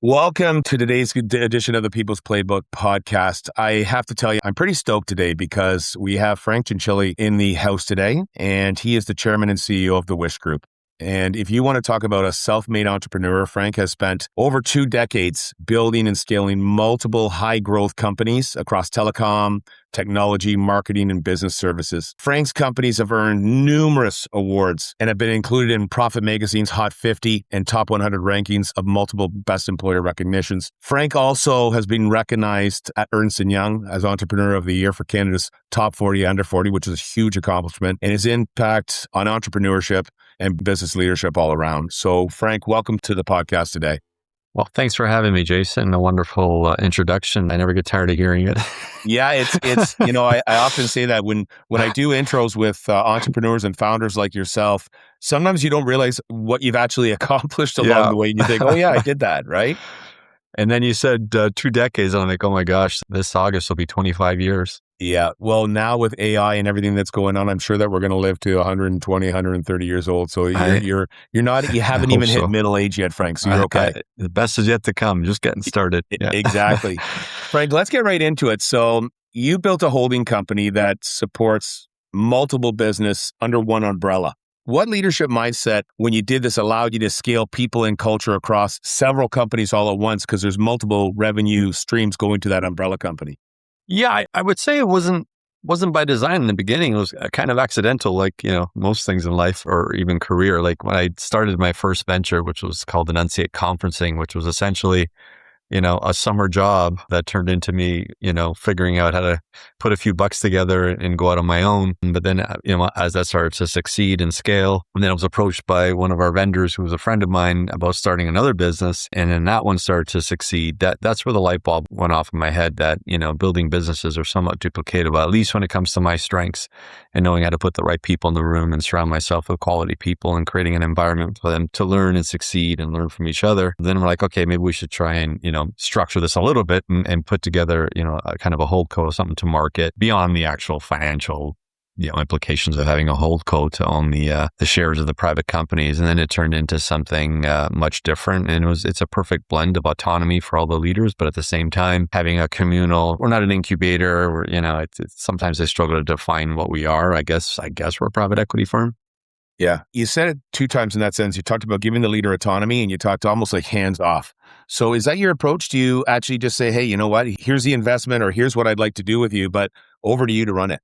Welcome to today's edition of the People's Playbook podcast. I have to tell you, I'm pretty stoked today because we have Frank Cianciulli in the house today, and he is the chairman and CEO of the Wish Group. And if you want to talk about a self-made entrepreneur, Frank has spent over 2 decades building and scaling multiple high-growth companies across telecom, technology, marketing, and business services. Frank's companies have earned numerous awards and have been included in Profit Magazine's Hot 50 and Top 100 rankings of multiple Best Employer recognitions. Frank also has been recognized at Ernst & Young as Entrepreneur of the Year for Canada's Top 40 Under 40, which is a huge accomplishment, and his impact on entrepreneurship and business leadership all around. So, Frank, welcome to the podcast today. Well, thanks for having me, Jason. A wonderful introduction. I never get tired of hearing it. Yeah, it's I often say that when I do intros with entrepreneurs and founders like yourself, sometimes you don't realize what you've actually accomplished along the way. And you think, oh yeah, I did that, right? And then you said 2 decades, and I'm like, oh my gosh, this August will be 25 years. Yeah. Well, now with AI and everything that's going on, I'm sure that we're going to live to 120, 130 years old. So you haven't even hit middle age yet, Frank. So you're okay. The best is yet to come. Just getting started. Yeah. Exactly. Frank, let's get right into it. So you built a holding company that supports multiple business under one umbrella. What leadership mindset, when you did this, allowed you to scale people and culture across several companies all at once? Because there's multiple revenue streams going to that umbrella company. Yeah, I would say it wasn't by design in the beginning. It was kind of accidental, like, most things in life or even career. Like when I started my first venture, which was called Enunciate Conferencing, which was essentially, a summer job that turned into me, figuring out how to put a few bucks together and go out on my own. But then, as that started to succeed and scale, and then I was approached by one of our vendors who was a friend of mine about starting another business. And then that one started to succeed. That's where the light bulb went off in my head that, building businesses are somewhat duplicatable, at least when it comes to my strengths and knowing how to put the right people in the room and surround myself with quality people and creating an environment for them to learn and succeed and learn from each other. Then we're like, okay, maybe we should try and, structure this a little bit and put together, a kind of a holdco, something to market beyond the actual financial, implications of having a holdco to own the shares of the private companies. And then it turned into something much different. And it's a perfect blend of autonomy for all the leaders, but at the same time, having a communal, we're not an incubator. Sometimes they struggle to define what we are. I guess we're a private equity firm. Yeah. You said it 2 times in that sense. You talked about giving the leader autonomy and you talked almost like hands off. So is that your approach? Do you actually just say, hey, you know what, here's the investment or here's what I'd like to do with you, but over to you to run it?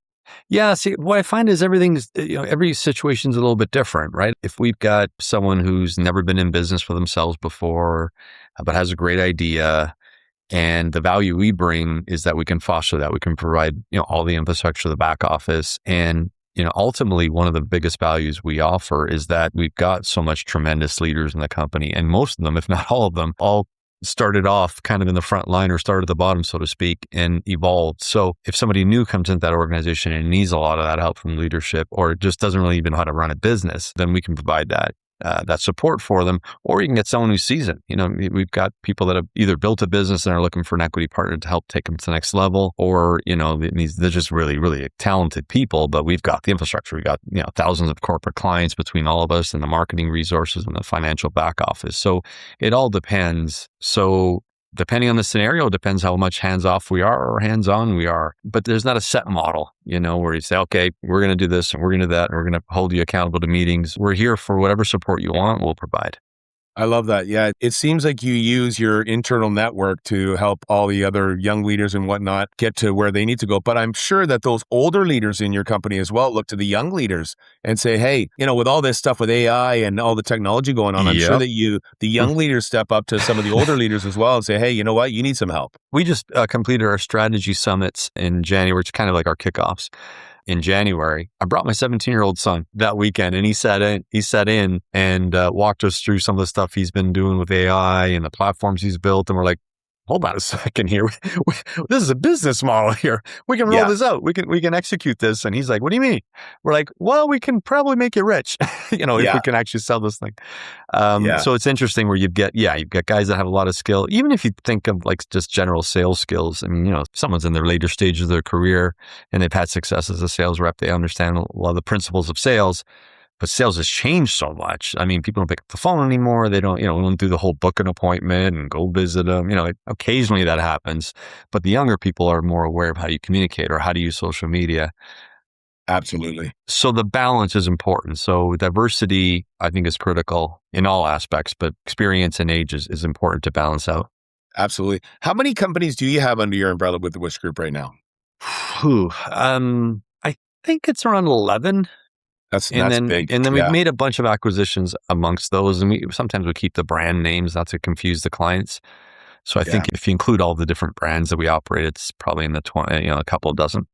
Yeah. See, what I find is everything's, every situation's a little bit different, right? If we've got someone who's never been in business for themselves before, but has a great idea, and the value we bring is that we can foster that, we can provide, all the infrastructure, the back office, and ultimately, one of the biggest values we offer is that we've got so much tremendous leaders in the company, and most of them, if not all of them, all started off kind of in the front line or started at the bottom, so to speak, and evolved. So if somebody new comes into that organization and needs a lot of that help from leadership, or just doesn't really even know how to run a business, then we can provide that support for them. Or you can get someone who's seasoned. We've got people that have either built a business and are looking for an equity partner to help take them to the next level, or, they're just really, really talented people, but we've got the infrastructure. We've got, thousands of corporate clients between all of us and the marketing resources and the financial back office. So it all depends. So depending on the scenario, it depends how much hands-off we are or hands-on we are. But there's not a set model, where you say, okay, we're going to do this and we're going to do that and we're going to hold you accountable to meetings. We're here for whatever support you want, we'll provide. I love that. Yeah. It seems like you use your internal network to help all the other young leaders and whatnot get to where they need to go. But I'm sure that those older leaders in your company as well look to the young leaders and say, hey, with all this stuff with AI and all the technology going on, I'm sure that the young leaders step up to some of the older leaders as well and say, hey, you know what? You need some help. We just completed our strategy summits in January, which is kind of like our kickoffs. In January, I brought my 17-year-old son that weekend, and he sat in and walked us through some of the stuff he's been doing with AI and the platforms he's built. And we're like, hold on a second here. This is a business model here. We can roll this out. We can execute this. And he's like, what do you mean? We're like, well, we can probably make you rich, if we can actually sell this thing. So it's interesting where you've got guys that have a lot of skill. Even if you think of like just general sales skills, I mean, if someone's in their later stages of their career and they've had success as a sales rep, they understand a lot of the principles of sales. But sales has changed so much. I mean, people don't pick up the phone anymore. They don't, we don't do the whole book an appointment and go visit them. Occasionally that happens, but the younger people are more aware of how you communicate or how to use social media. Absolutely. So the balance is important. So diversity, I think, is critical in all aspects, but experience and age is important to balance out. Absolutely. How many companies do you have under your umbrella with the Wish Group right now? I think it's around 11. That's big. And then we've made a bunch of acquisitions amongst those, and sometimes we keep the brand names not to confuse the clients. So I think if you include all the different brands that we operate, it's probably in the 20, a couple dozen.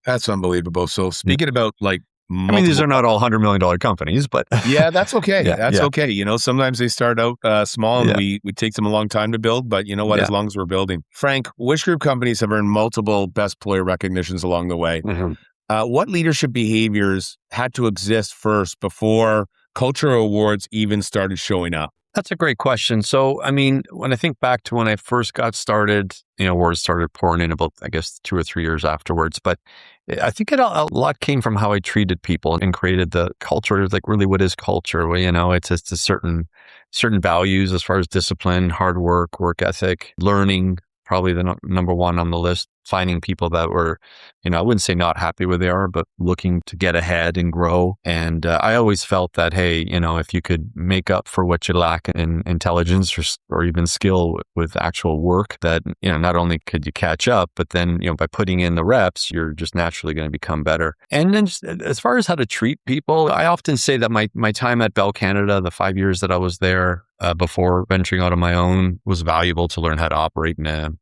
That's unbelievable. So speaking about these are not all $100 million companies, but yeah, that's okay. That's okay. Sometimes they start out small and we take them a long time to build, but you know what? As long as we're building. Frank, Wish Group companies have earned multiple best player recognitions along the way. Mm-hmm. What leadership behaviors had to exist first before cultural awards even started showing up? That's a great question. So, when I think back to when I first got started, awards started pouring in about, I guess, 2 or 3 years afterwards. But I think a lot came from how I treated people and created the culture. Like, really, what is culture? Well, it's just a certain values as far as discipline, hard work ethic, learning, probably the number one on the list. Finding people that were, I wouldn't say not happy where they are, but looking to get ahead and grow. And I always felt that, hey, if you could make up for what you lack in intelligence or even skill with actual work, that, not only could you catch up, but then, by putting in the reps, you're just naturally going to become better. And then as far as how to treat people, I often say that my time at Bell Canada, the 5 years that I was there before venturing out on my own, was valuable to learn how to operate in a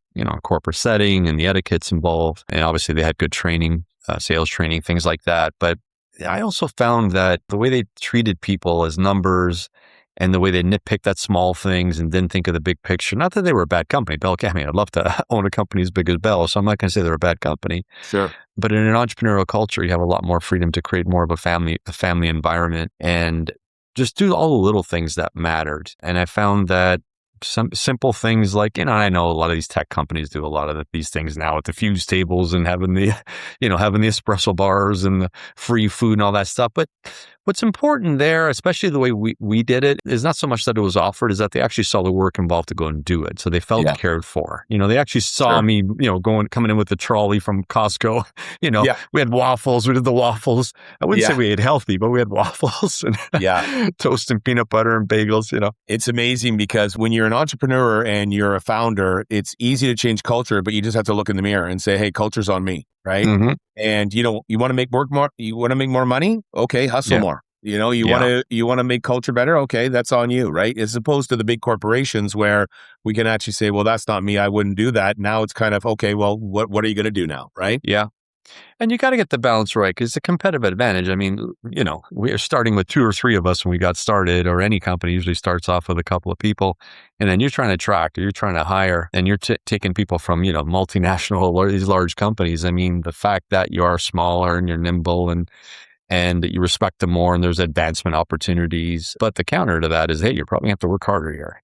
corporate setting and the etiquettes involved. And obviously they had good training, sales training, things like that. But I also found that the way they treated people as numbers and the way they nitpicked at small things and didn't think of the big picture, not that they were a bad company. Bell, I'd love to own a company as big as Bell, so I'm not going to say they're a bad company. Sure. But in an entrepreneurial culture, you have a lot more freedom to create more of a family environment and just do all the little things that mattered. And I found that some simple things like, I know a lot of these tech companies do a lot of these things now with the fuse tables and having the, having the espresso bars and the free food and all that stuff. But what's important there, especially the way we did it, is not so much that it was offered, is that they actually saw the work involved to go and do it. So they felt cared for. They actually saw me, coming in with the trolley from Costco. We had waffles. We did the waffles. I wouldn't say we ate healthy, but we had waffles and toast and peanut butter and bagels. It's amazing because when you're an entrepreneur and you're a founder, it's easy to change culture, but you just have to look in the mirror and say, hey, culture's on me. Right. Mm-hmm. And you want to make you want to make more money. Okay. Hustle more. You want to make culture better. Okay. That's on you. Right. As opposed to the big corporations where we can actually say, well, that's not me. I wouldn't do that. Now it's kind of, okay, well, what are you going to do now? Right. Yeah. And you got to get the balance right because it's a competitive advantage. We are starting with 2 or 3 of us when we got started, or any company usually starts off with a couple of people. And then you're trying to attract or you're trying to hire and you're taking people from, multinational or these large companies. The fact that you are smaller and you're nimble and that you respect them more and there's advancement opportunities. But the counter to that is, hey, you probably have to work harder here.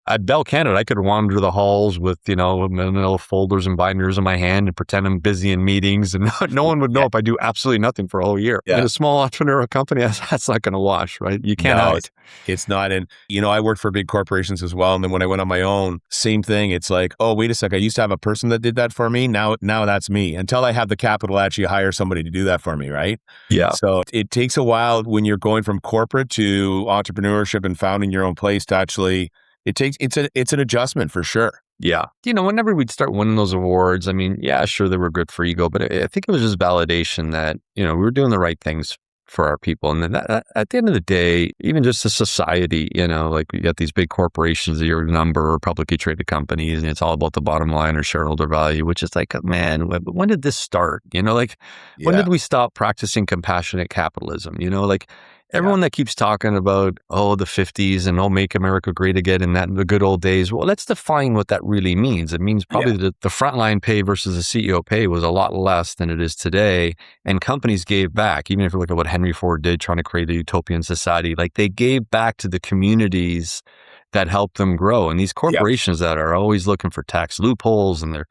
At Bell Canada, I could wander the halls with, little folders and binders in my hand and pretend I'm busy in meetings, and no one would know if I do absolutely nothing for a whole year. Yeah. In a small entrepreneurial company, that's not going to wash, right? You can't hide. It's not. And, I worked for big corporations as well. And then when I went on my own, same thing. It's like, oh, wait a sec. I used to have a person that did that for me. Now that's me, until I have the capital to actually hire somebody to do that for me. Right. Yeah. So it takes a while when you're going from corporate to entrepreneurship and founding your own place to actually, it's an adjustment for sure. Yeah. Whenever we'd start winning those awards, sure, they were good for ego, but I think it was just validation that, we were doing the right things for our people. And then that, at the end of the day, even just a society, like we got these big corporations that are number publicly traded companies, and it's all about the bottom line or shareholder value, which is like, man, when did this start? When did we stop practicing compassionate capitalism? Everyone that keeps talking about, the 50s and make America great again and that in the good old days. Well, let's define what that really means. It means probably the frontline pay versus the CEO pay was a lot less than it is today. And companies gave back, even if you look at what Henry Ford did, trying to create a utopian society, like they gave back to the communities that helped them grow. And these corporations that are always looking for tax loopholes and they're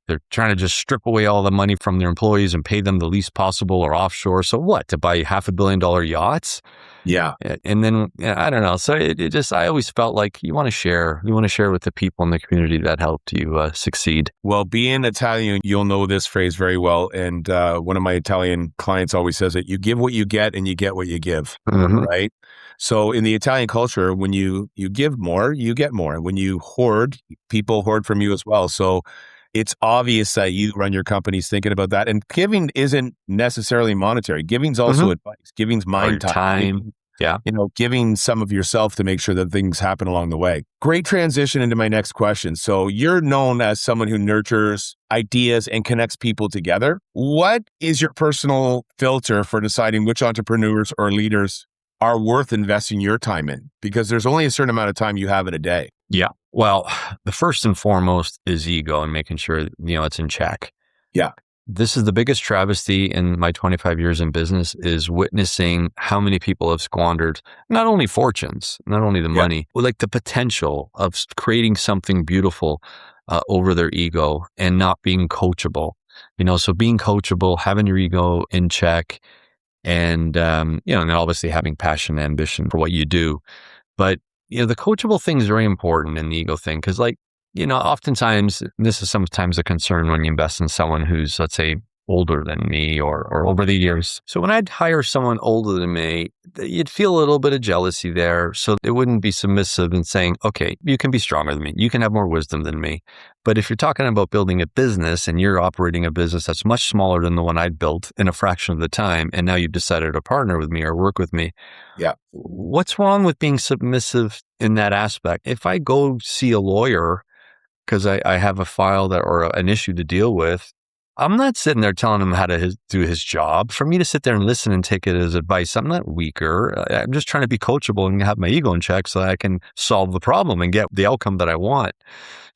They're trying to just strip away all the money from their employees and pay them the least possible or offshore. So what? To buy $500 million yachts? Yeah. And then, I don't know. So it just, I always felt like you want to share with the people in the community that helped you succeed. Well, being Italian, you'll know this phrase very well. And one of my Italian clients always says it, you give what you get and you get what you give, right? So in the Italian culture, when you give more, you get more. When you hoard, people hoard from you as well. So it's obvious that you run your companies thinking about that. And giving isn't necessarily monetary. Giving's also advice. Giving's mind time. Yeah. Giving some of yourself to make sure that things happen along the way. Great transition into my next question. So you're known as someone who nurtures ideas and connects people together. What is your personal filter for deciding which entrepreneurs or leaders are worth investing your time in? Because there's only a certain amount of time you have in a day. Yeah. Well, the first and foremost is ego and making sure, it's in check. Yeah. This is the biggest travesty in my 25 years in business, is witnessing how many people have squandered not only fortunes, not only the money, but like the potential of creating something beautiful over their ego and not being coachable. So being coachable, having your ego in check, and and obviously having passion and ambition for what you do. But the coachable thing is very important in the ego thing, because oftentimes this is sometimes a concern when you invest in someone who's, let's say, older than me or over the years. So when I'd hire someone older than me, you'd feel a little bit of jealousy there. So it wouldn't be submissive and saying, okay, you can be stronger than me. You can have more wisdom than me. But if you're talking about building a business and you're operating a business that's much smaller than the one I'd built in a fraction of the time, and now you've decided to partner with me or work with me, what's wrong with being submissive in that aspect? If I go see a lawyer because I have a file or an issue to deal with, I'm not sitting there telling him how to do his job. For me to sit there and listen and take it as advice, I'm not weaker. I'm just trying to be coachable and have my ego in check so that I can solve the problem and get the outcome that I want.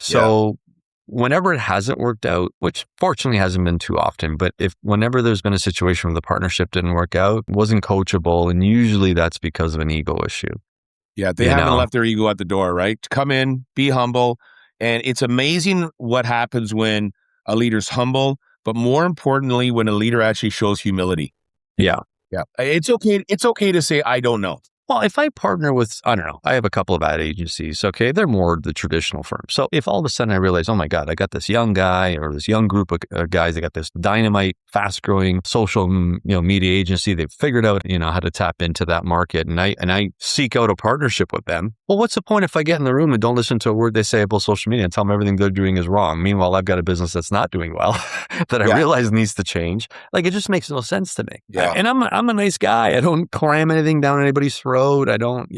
So whenever it hasn't worked out, which fortunately hasn't been too often, but whenever there's been a situation where the partnership didn't work out, wasn't coachable, and usually that's because of an ego issue. Yeah, they haven't left their ego at the door, right? Come in, be humble. And it's amazing what happens when a leader's humble, but more importantly, when a leader actually shows humility. Yeah. Yeah. It's okay to say, I don't know. Well, if I partner with, I don't know, I have a couple of ad agencies, okay, they're more the traditional firms. So if all of a sudden I realize, oh my God, I got this young guy or this young group of guys, they got this dynamite, fast-growing social media agency, they've figured out, how to tap into that market, and I seek out a partnership with them. Well, what's the point if I get in the room and don't listen to a word they say about social media and tell them everything they're doing is wrong? Meanwhile, I've got a business that's not doing well that I realize needs to change. Like, it just makes no sense to me. Yeah. And I'm a nice guy. I don't cram anything down anybody's throat. I don't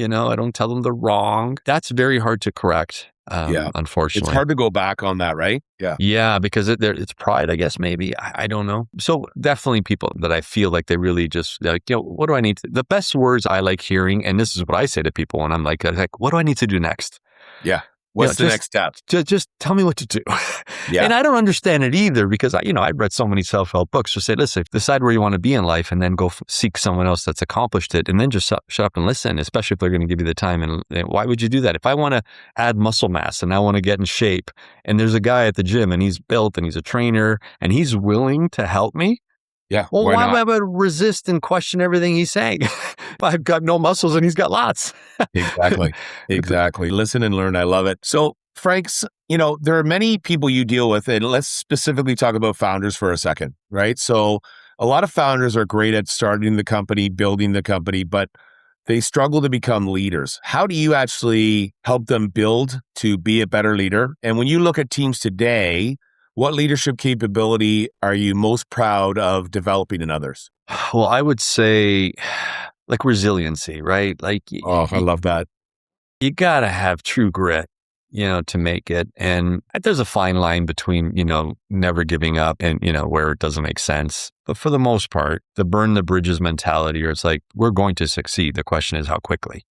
tell them they're wrong. That's very hard to correct. Unfortunately. It's hard to go back on that, right? Yeah. Yeah, because it's pride, I guess, maybe. I don't know. So definitely people that I feel like they really just like, what do I need to, the best words I like hearing, and this is what I say to people when I'm like, what do I need to do next? Yeah. What's the next step? Just tell me what to do. Yeah. And I don't understand it either, because I've read so many self-help books. So say, listen, decide where you want to be in life and then go seek someone else that's accomplished it, and then just shut up and listen, especially if they're going to give you the time. And why would you do that? If I want to add muscle mass and I want to get in shape, and there's a guy at the gym and he's built and he's a trainer and he's willing to help me, well, why would I resist and question everything he's saying? I've got no muscles and he's got lots. Exactly. Listen and learn. I love it. So, Franks, there are many people you deal with, and let's specifically talk about founders for a second, right? So a lot of founders are great at starting the company, building the company, but they struggle to become leaders. How do you actually help them build to be a better leader? And when you look at teams today, what leadership capability are you most proud of developing in others? Well, I would say like resiliency, right? Like, I love that. You got to have true grit, to make it. And there's a fine line between, never giving up and, where it doesn't make sense. But for the most part, the burn the bridges mentality, or it's like, we're going to succeed. The question is how quickly.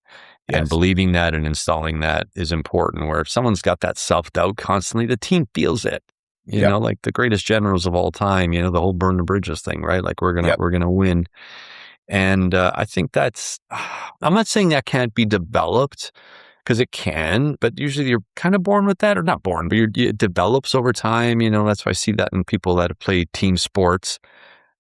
Yes. And believing that and installing that is important, where if someone's got that self-doubt constantly, the team feels it. Like the greatest generals of all time, the whole burn the bridges thing, right? Like we're going to win. And I think I'm not saying that can't be developed, because it can, but usually you're kind of born with that, or not born, but it develops over time. That's why I see that in people that have played team sports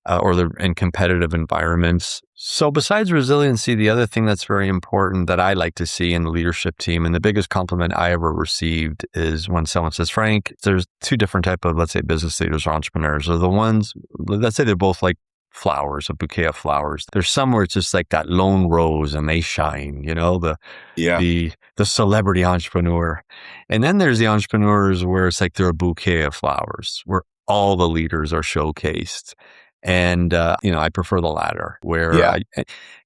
or they're in competitive environments. So besides resiliency, the other thing that's very important that I like to see in the leadership team, and the biggest compliment I ever received, is when someone says, Frank, there's two different type of, let's say, business leaders or entrepreneurs. Are the ones, let's say they're both like flowers, a bouquet of flowers. There's some where it's just like that lone rose and they shine, the celebrity entrepreneur. And then there's the entrepreneurs where it's like they're a bouquet of flowers, where all the leaders are showcased. And, I prefer the latter, where,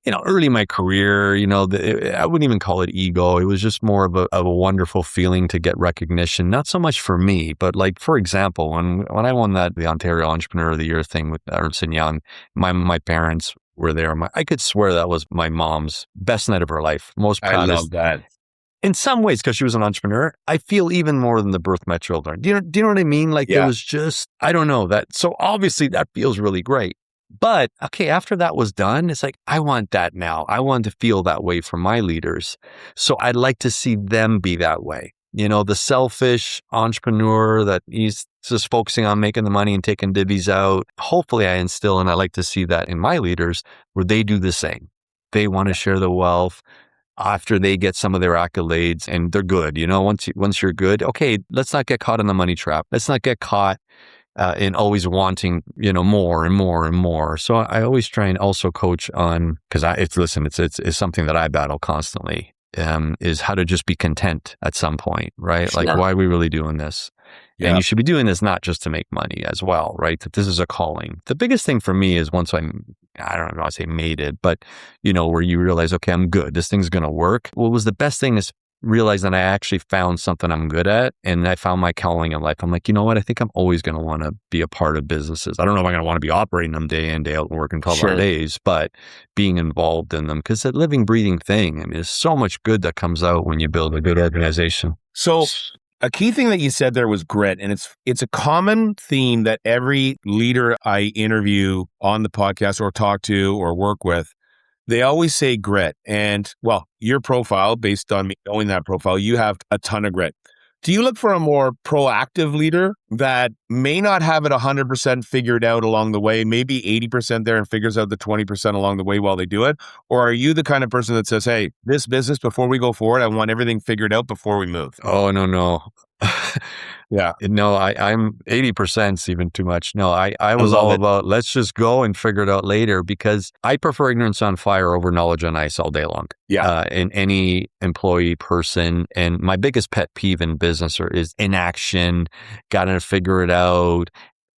early in my career, I wouldn't even call it ego. It was just more of a wonderful feeling to get recognition. Not so much for me, but like, for example, when I won the Ontario Entrepreneur of the Year thing with Ernst & Young, my parents were there. I could swear that was my mom's best night of her life. Most proudest. I love that. In some ways, because she was an entrepreneur, I feel even more than the birth of my children. Do you know what I mean? Like, It was just, I don't know that. So obviously that feels really great. But okay, after that was done, it's like, I want that now. I want to feel that way for my leaders. So I'd like to see them be that way. The selfish entrepreneur that he's just focusing on making the money and taking divvies out. Hopefully I instill, and I like to see that in my leaders, where they do the same. They want to share the wealth after they get some of their accolades and they're good. Once you're good, okay, let's not get caught in the money trap. Let's not get caught in always wanting, more and more and more. So I always try and also coach on, because it's something that I battle constantly, is how to just be content at some point, right? Sure. Like, why are we really doing this? Yeah. And you should be doing this not just to make money as well, right? That this is a calling. The biggest thing for me is once I don't know, I say made it, but where you realize, okay, I'm good. This thing's going to work. What was the best thing is realize that I actually found something I'm good at, and I found my calling in life. I'm like, you know what? I think I'm always going to want to be a part of businesses. I don't know if I'm going to want to be operating them day in, day out and working 12-hour days, but being involved in them, because it's a living, breathing thing. I mean, there's so much good that comes out when you build a good organization. So a key thing that you said there was grit, and it's a common theme that every leader I interview on the podcast or talk to or work with, they always say grit. And well, your profile, based on me knowing that profile, you have a ton of grit. Do you look for a more proactive leader that may not have it 100% figured out along the way, maybe 80% there and figures out the 20% along the way while they do it? Or are you the kind of person that says, hey, this business, before we go forward, I want everything figured out before we move? Oh, no. Yeah. No, I'm 80% is even too much. No, I was all about, let's just go and figure it out later, because I prefer ignorance on fire over knowledge on ice all day long. Yeah. In any employee person. And my biggest pet peeve in business is inaction, got to figure it out.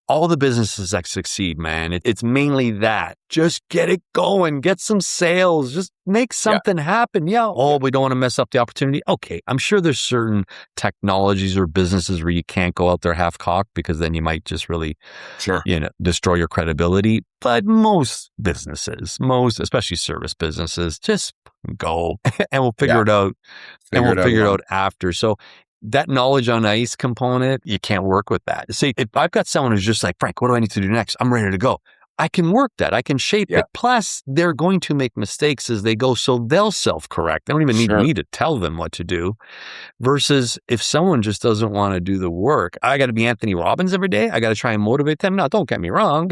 All the businesses that succeed, man, it's mainly that. Just get it going, get some sales, just make something happen. Yeah. Oh, we don't want to mess up the opportunity. Okay. I'm sure there's certain technologies or businesses where you can't go out there half-cocked, because then you might just really, destroy your credibility. But most businesses, especially service businesses, just go and we'll figure it out. Figure it out after. So that knowledge on ice component, you can't work with that. See, if I've got someone who's just like, Frank, what do I need to do next? I'm ready to go. I can work that. I can shape it. Plus, they're going to make mistakes as they go, so they'll self-correct. They don't even need me to tell them what to do. Versus if someone just doesn't want to do the work, I got to be Anthony Robbins every day. I got to try and motivate them. No, don't get me wrong.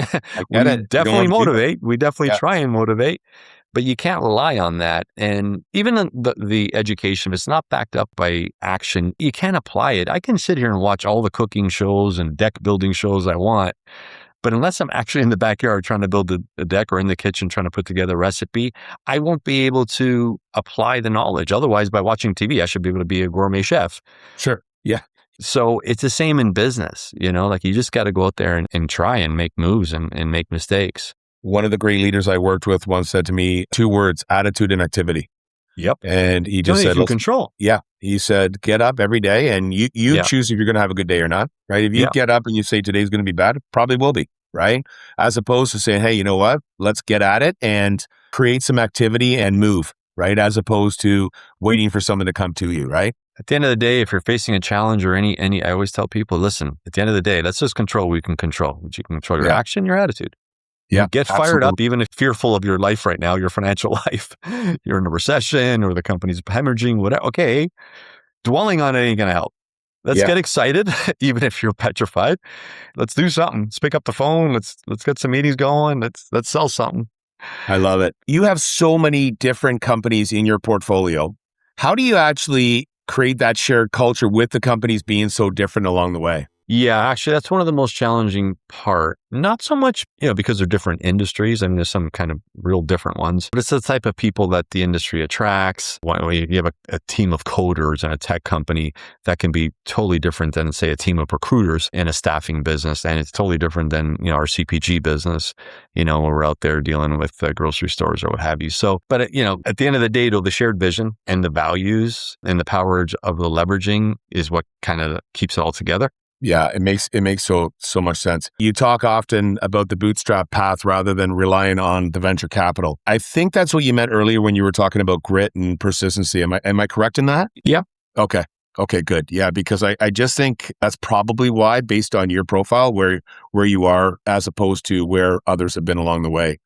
We definitely motivate. We definitely try and motivate. But you can't rely on that. And even the education, if it's not backed up by action, you can't apply it. I can sit here and watch all the cooking shows and deck building shows I want, but unless I'm actually in the backyard trying to build a deck, or in the kitchen trying to put together a recipe, I won't be able to apply the knowledge. Otherwise, by watching TV, I should be able to be a gourmet chef. Sure. Yeah. So it's the same in business, like you just got to go out there and try and make moves and make mistakes. One of the great leaders I worked with once said to me 2 words: attitude and activity. Yep. And he just said, control. Yeah. He said, get up every day and you choose if you're going to have a good day or not, right? If you get up and you say today's going to be bad, it probably will be, right? As opposed to saying, hey, you know what? Let's get at it and create some activity and move, right? As opposed to waiting for someone to come to you, right? At the end of the day, if you're facing a challenge or any, I always tell people, listen, at the end of the day, let's just control what we can control. You can control your action, your attitude. Yeah, Get fired up, even if fearful of your life right now, your financial life. You're in a recession or the company's hemorrhaging, whatever. Okay, dwelling on it ain't going to help. Let's get excited, even if you're petrified. Let's do something. Let's pick up the phone. Let's get some meetings going. Let's sell something. I love it. You have so many different companies in your portfolio. How do you actually create that shared culture with the companies being so different along the way? Yeah, actually, that's one of the most challenging part. Not so much, because they're different industries. I mean, there's some kind of real different ones, but it's the type of people that the industry attracts. When you have a team of coders in a tech company, that can be totally different than, say, a team of recruiters in a staffing business. And it's totally different than, our CPG business, when we're out there dealing with grocery stores or what have you. So, but, at the end of the day, though, the shared vision and the values and the power of the leveraging is what kind of keeps it all together. Yeah, it makes so much sense. You talk often about the bootstrap path rather than relying on the venture capital. I think that's what you meant earlier when you were talking about grit and persistency. Am I correct in that? Yeah. Okay, good. Yeah, because I just think that's probably why, based on your profile, where you are as opposed to where others have been along the way.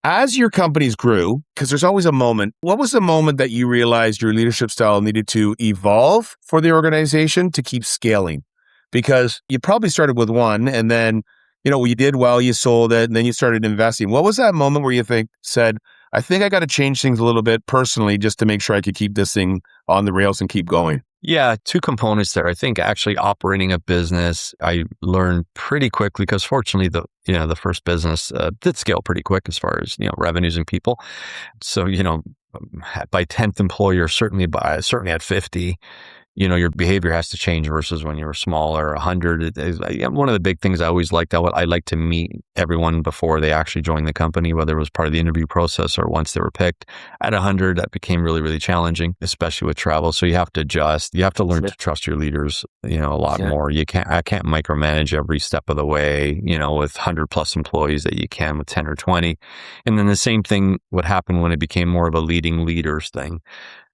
As your companies grew, because there's always a moment, what was the moment that you realized your leadership style needed to evolve for the organization to keep scaling? Because you probably started with one and then, you did well, you sold it, and then you started investing. What was that moment where you said, I think I got to change things a little bit personally just to make sure I could keep this thing on the rails and keep going? Yeah, two components there. I think actually operating a business, I learned pretty quickly because fortunately the first business did scale pretty quick as far as, revenues and people. So, by 10th employer, certainly at 50, your behavior has to change versus when you were smaller, 100. One of the big things I always liked, I like to meet everyone before they actually joined the company, whether it was part of the interview process or once they were picked. At 100, that became really, really challenging, especially with travel. So you have to adjust. You have to learn to trust your leaders, a lot more. I can't micromanage every step of the way, with 100 plus employees that you can with 10 or 20. And then the same thing would happen when it became more of a leading leaders thing.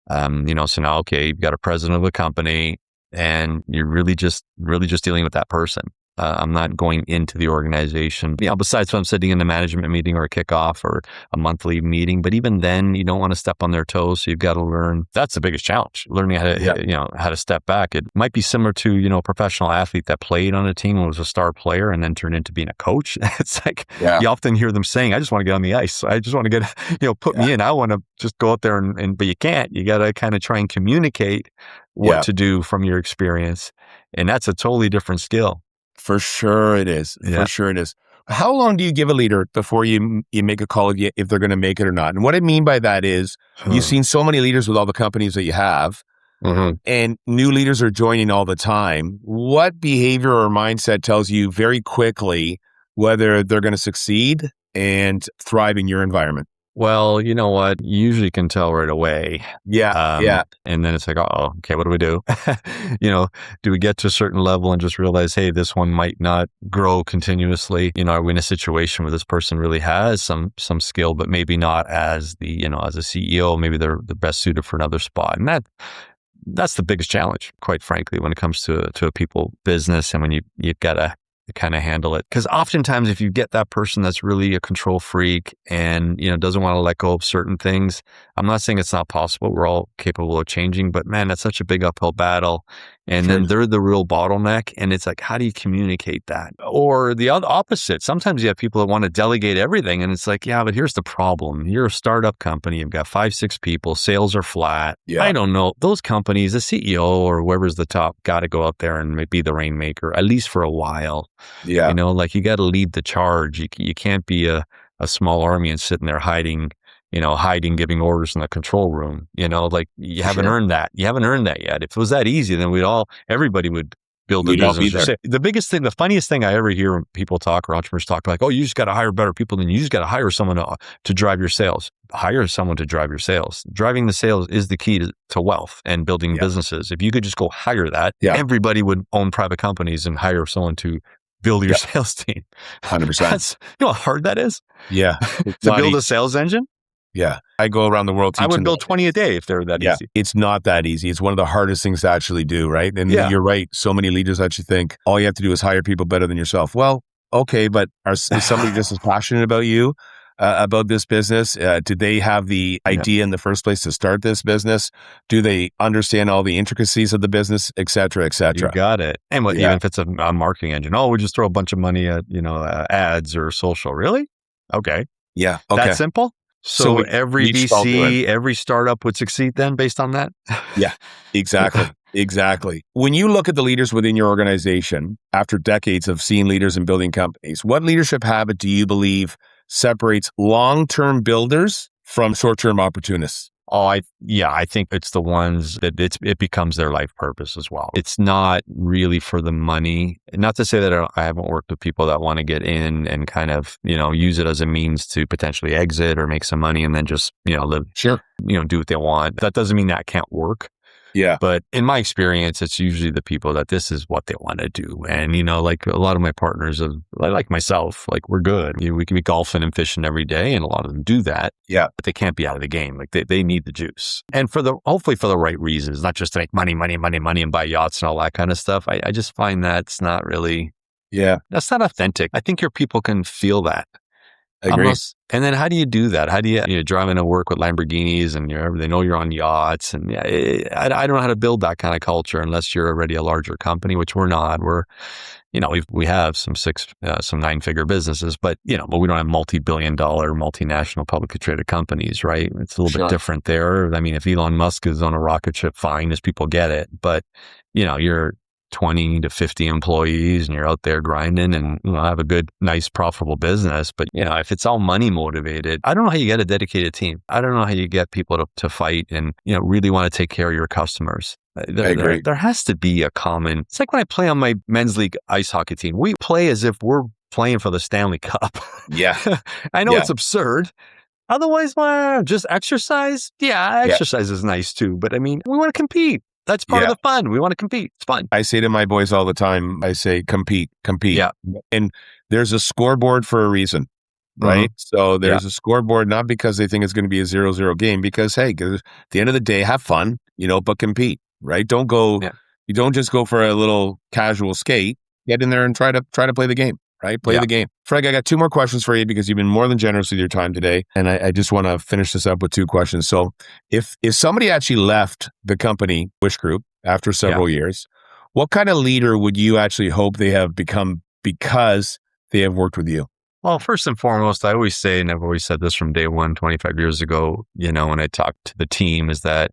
So now, okay, you've got a president of a company and you're really just dealing with that person. I'm not going into the organization, besides when I'm sitting in a management meeting or a kickoff or a monthly meeting. But even then, you don't want to step on their toes. So you've got to learn. That's the biggest challenge, learning how to, how to step back. It might be similar to, a professional athlete that played on a team and was a star player and then turned into being a coach. It's like, you often hear them saying, I just want to get on the ice. I just want to get, put me in. I want to just go out there but you can't. You got to kind of try and communicate what to do from your experience. And that's a totally different skill. For sure it is. Yeah. For sure it is. How long do you give a leader before you make a call if they're going to make it or not? And what I mean by that is you've seen so many leaders with all the companies that you have, and new leaders are joining all the time. What behavior or mindset tells you very quickly whether they're going to succeed and thrive in your environment? Well, you know what? You usually can tell right away. Yeah. And then it's like, oh, okay, what do we do? Do we get to a certain level and just realize, hey, this one might not grow continuously? Are we in a situation where this person really has some skill, but maybe not as as a CEO, maybe they're the best suited for another spot. And that's the biggest challenge, quite frankly, when it comes to a people business and when you've got to kind of handle it. Because oftentimes if you get that person that's really a control freak and, doesn't want to let go of certain things, I'm not saying it's not possible. We're all capable of changing, but man, that's such a big uphill battle. And then they're the real bottleneck. And it's like, how do you communicate that? Or the other opposite. Sometimes you have people that want to delegate everything. And it's like, yeah, but here's the problem. You're a startup company. You've got 5-6 people. Sales are flat. Yeah. I don't know. Those companies, the CEO or whoever's the top, got to go out there and be the rainmaker, at least for a while. Yeah. You got to lead the charge. You can't be a small army and sitting there hiding, giving orders in the control room. You haven't earned that. You haven't earned that yet. If it was that easy, then everybody would build a business. The funniest thing I ever hear when people talk or entrepreneurs talk, like, oh, you just got to hire better people, then you just got to hire someone to drive your sales. Hire someone to drive your sales. Driving the sales is the key to wealth and building businesses. If you could just go hire that, everybody would own private companies and hire someone to build your sales team. 100%. That's, how hard that is? Yeah. To build a sales engine? Yeah. I go around the world teaching. I would build 20 a day if they're that easy. It's not that easy. It's one of the hardest things to actually do, right? And you're right. So many leaders actually think all you have to do is hire people better than yourself. Well, Okay, but is somebody just as passionate about you, about this business? Did they have the Yeah. idea in the first place to start this business? Do they understand all the intricacies of the business, et cetera, et You cetera? got it. And what, Yeah. even if it's a marketing engine, oh, we just throw a bunch of money at, ads or social. Really? Okay. Yeah. That Okay. simple? So So every we each fell to it. VC, every startup would succeed then based on that? Yeah, exactly. Exactly. When you look at the leaders within your organization, after decades of seeing leaders and building companies, what leadership habit do you believe separates long-term builders from short-term opportunists? Oh, I think it's the ones that it becomes their life purpose as well. It's not really for the money. Not to say that I haven't worked with people that want to get in and kind of, use it as a means to potentially exit or make some money and then just, live, Sure. do what they want. That doesn't mean that can't work. Yeah. But in my experience, it's usually the people that this is what they want to do. And, like a lot of my partners, like myself, like we're good. We can be golfing and fishing every day. And a lot of them do that. Yeah. But they can't be out of the game. Like they need the juice. And hopefully for the right reasons, not just to make money and buy yachts and all that kind of stuff. I just find that's not really, that's not authentic. I think your people can feel that. I agree. And then how do you do that? How do you driving to work with Lamborghinis and they know you're on yachts and I don't know how to build that kind of culture unless you're already a larger company, which we're not. We're, we have some 9-figure businesses, but we don't have multi-billion-dollar multinational publicly traded companies, right? It's a little bit different there. I mean, if Elon Musk is on a rocket ship, fine, as people get it, but you're 20 to 50 employees and you're out there grinding and have a good, nice, profitable business. But if it's all money motivated, I don't know how you get a dedicated team. I don't know how you get people to fight and really want to take care of your customers. I agree. There has to be a common. It's like when I play on my men's league ice hockey team. We play as if we're playing for the Stanley Cup. Yeah. I know it's absurd. Otherwise, just exercise. Yeah, exercise is nice too. But I mean, we want to compete. That's part of the fun. We want to compete. It's fun. I say to my boys all the time, I say, compete. Yeah. And there's a scoreboard for a reason, right? So there's a scoreboard, not because they think it's going to be a 0-0 game, because, hey, at the end of the day, have fun, but compete, right? Don't go, you don't just go for a little casual skate, get in there and try to play the game. Right? Play the game. Frank, I got 2 more questions for you because you've been more than generous with your time today. And I just want to finish this up with 2 questions. So if somebody actually left the company, Wish Group, after several years, what kind of leader would you actually hope they have become because they have worked with you? Well, first and foremost, I always say, and I've always said this from day one, 25 years ago, when I talked to the team, is that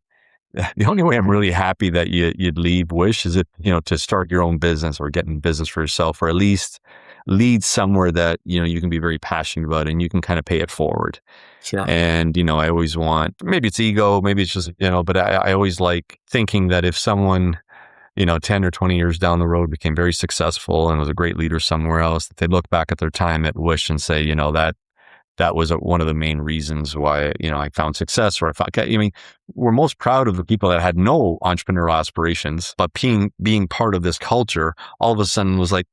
the only way I'm really happy that you'd leave Wish is if, to start your own business or get in business for yourself, or at least lead somewhere that, you can be very passionate about and you can kind of pay it forward. Sure. And, I always want, maybe it's ego, maybe it's just, but I always like thinking that if someone, 10 or 20 years down the road became very successful and was a great leader somewhere else, that they'd look back at their time at Wish and say, that was one of the main reasons why, I found success, or we're most proud of the people that had no entrepreneurial aspirations, but being part of this culture, all of a sudden was like,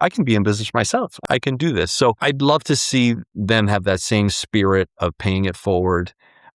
I can be in business myself. I can do this. So I'd love to see them have that same spirit of paying it forward,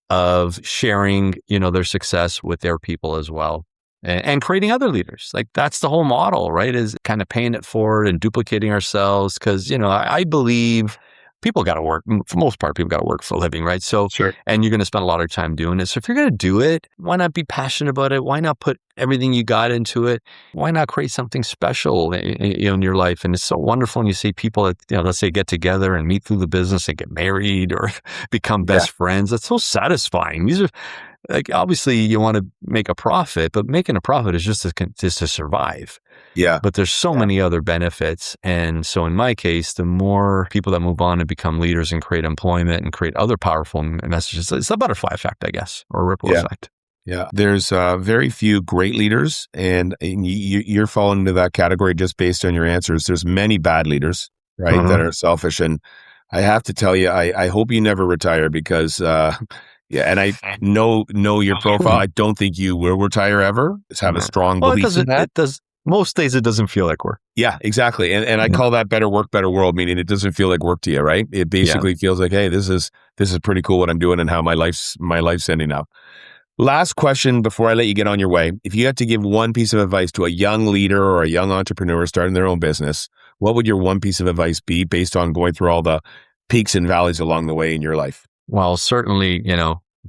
of sharing, their success with their people as well. And creating other leaders. Like that's the whole model, right? Is kind of paying it forward and duplicating ourselves. Cause, I believe people got to work. For the most part, people got to work for a living, right? So, and you're going to spend a lot of time doing it. So if you're going to do it, why not be passionate about it? Why not put everything you got into it? Why not create something special in your life? And it's so wonderful when you see people that, let's say get together and meet through the business and get married or become best friends. That's so satisfying. These are like, obviously you want to make a profit, but making a profit is just to survive. Yeah. But there's so many other benefits. And so in my case, the more people that move on and become leaders and create employment and create other powerful messages, it's a butterfly effect, I guess, or a ripple effect. Yeah. There's very few great leaders, and you're falling into that category just based on your answers. There's many bad leaders, right, that are selfish. And I have to tell you, I hope you never retire because, and I know your profile. I don't think you will retire ever. Just have a strong belief in that. It does. Most days it doesn't feel like work. Yeah, exactly. And I call that better work, better world, meaning it doesn't feel like work to you, right? It basically feels like, hey, this is pretty cool what I'm doing and how my life's ending up. Last question before I let you get on your way. If you had to give one piece of advice to a young leader or a young entrepreneur starting their own business, what would your one piece of advice be based on going through all the peaks and valleys along the way in your life? Well, certainly,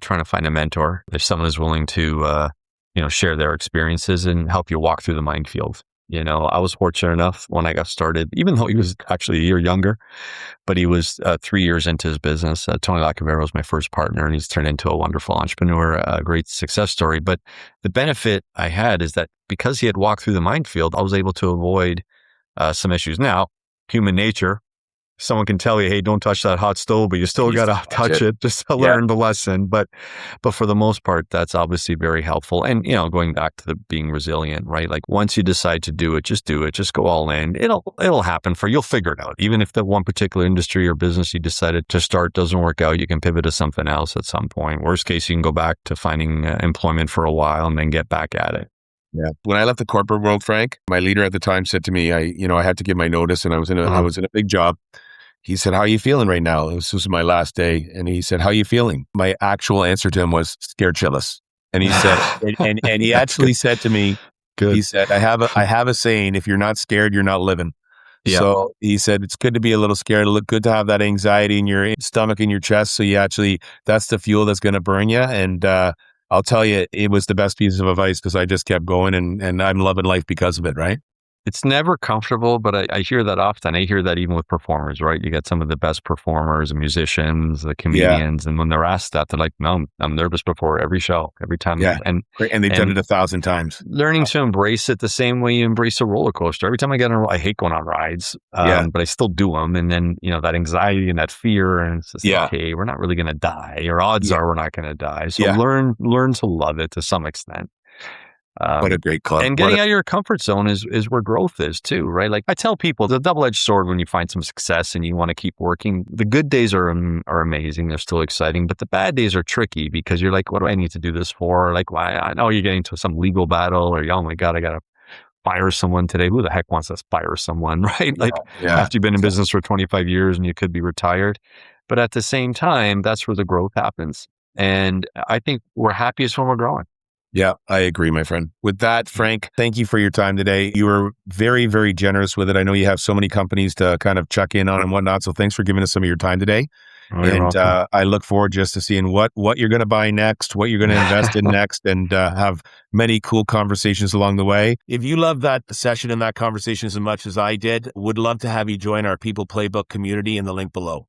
trying to find a mentor. If someone is willing to, share their experiences and help you walk through the minefield. I was fortunate enough when I got started, even though he was actually a year younger, but he was 3 years into his business. Tony Lacavera was my first partner, and he's turned into a wonderful entrepreneur, a great success story. But the benefit I had is that because he had walked through the minefield, I was able to avoid some issues. Now, human nature, someone can tell you, hey, don't touch that hot stove, but you still got to touch it just to learn the lesson. But for the most part, that's obviously very helpful. And, going back to the being resilient, right? Like once you decide to do it, just go all in. It'll happen you'll figure it out. Even if the one particular industry or business you decided to start doesn't work out, you can pivot to something else at some point. Worst case, you can go back to finding employment for a while and then get back at it. Yeah. When I left the corporate world, Frank, my leader at the time said to me, I had to give my notice, and I was in a big job. He said, "How are you feeling right now?" This was my last day. And he said, "How are you feeling?" My actual answer to him was scared shitless. And he said, and he actually said to me, he said, I have a saying, if you're not scared, you're not living. Yeah. So he said, it's good to be a little scared. Look good to have that anxiety in your stomach, in your chest. So that's the fuel that's going to burn you. And, I'll tell you, it was the best piece of advice because I just kept going, and I'm loving life because of it. Right. It's never comfortable, but I hear that often. I hear that even with performers, right? You get some of the best performers, musicians, the comedians, and when they're asked that, they're like, "No, I'm nervous before every show, every time." Yeah, and they've done it 1,000 times. Learning to embrace it the same way you embrace a roller coaster. Every time I I hate going on rides, but I still do them. And then that anxiety and that fear, and it's just okay, we're not really going to die, or odds are we're not going to die. So learn to love it to some extent. What a great club. And getting out of your comfort zone is where growth is too, right? Like I tell people, it's a double-edged sword when you find some success and you want to keep working. The good days are amazing. They're still exciting, but the bad days are tricky because you're like, what do I need to do this for? Like, why? I know you're getting into some legal battle, or, oh my God, I got to fire someone today. Who the heck wants to fire someone, right? Like after you've been in business for 25 years and you could be retired. But at the same time, that's where the growth happens. And I think we're happiest when we're growing. Yeah, I agree, my friend. With that, Frank, thank you for your time today. You were very, very generous with it. I know you have so many companies to kind of check in on and whatnot. So thanks for giving us some of your time today. And I look forward just to seeing what you're going to buy next, what you're going to invest in next, and have many cool conversations along the way. If you love that session and that conversation as much as I did, would love to have you join our People Playbook community in the link below.